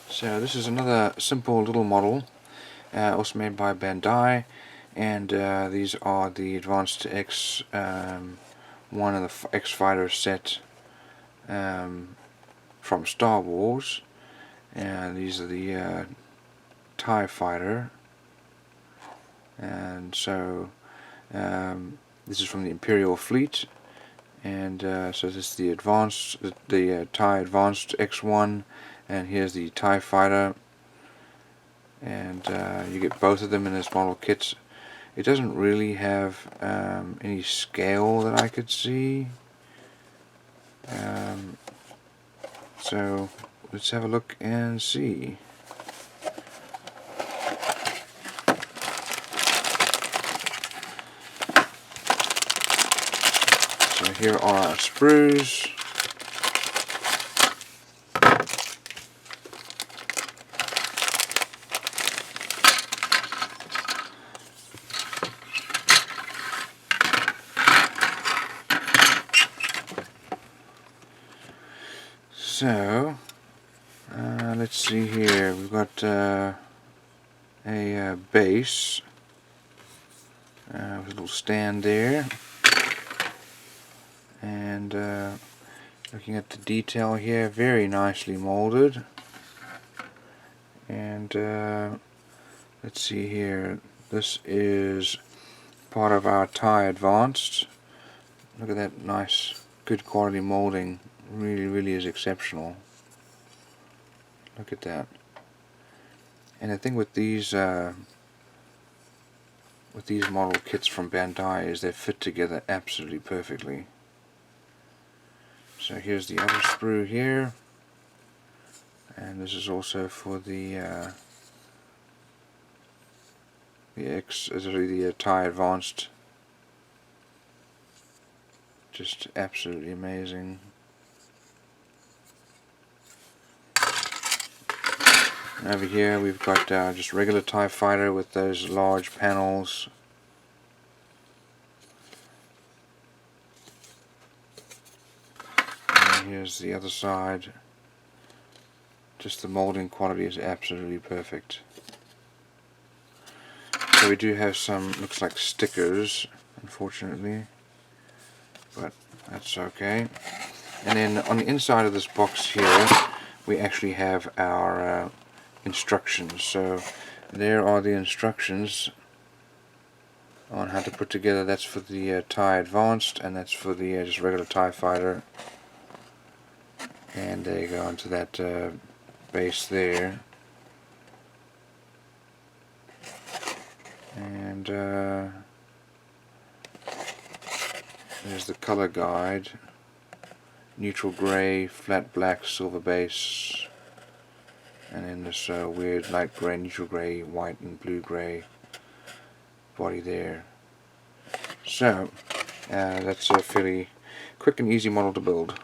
So this is another simple little model, also made by Bandai, and these are the Advanced X one of the X Fighter set from Star Wars, and these are the TIE Fighter, and so this is from the Imperial Fleet, and so this is the TIE Advanced X1, and here's the TIE Fighter, and you get both of them in this model kit. It doesn't really have any scale that I could see, so let's have a look and see. So here are our sprues. So let's see here. We've got a base with a little stand there, and looking at the detail here, very nicely molded. And let's see here. This is part of our TIE Advanced. Look at that nice, good quality molding. Really is exceptional. Look at that. And the thing with these model kits from Bandai is they fit together absolutely perfectly. So here's the other sprue here, and this is also for the TIE Advanced. Just absolutely amazing. And over here we've got just regular TIE Fighter with those large panels. And here's the other side. Just the molding quality is absolutely perfect. So we do have some, looks like stickers, unfortunately, but that's okay. And then on the inside of this box here we actually have our instructions. So there are the instructions on how to put together. That's for the TIE Advanced, and that's for the just regular TIE Fighter. And they go onto that base there. And there's the color guide: neutral gray, flat black, silver base, and then this weird light gray, neutral gray, white and blue gray body there. So that's a fairly quick and easy model to build.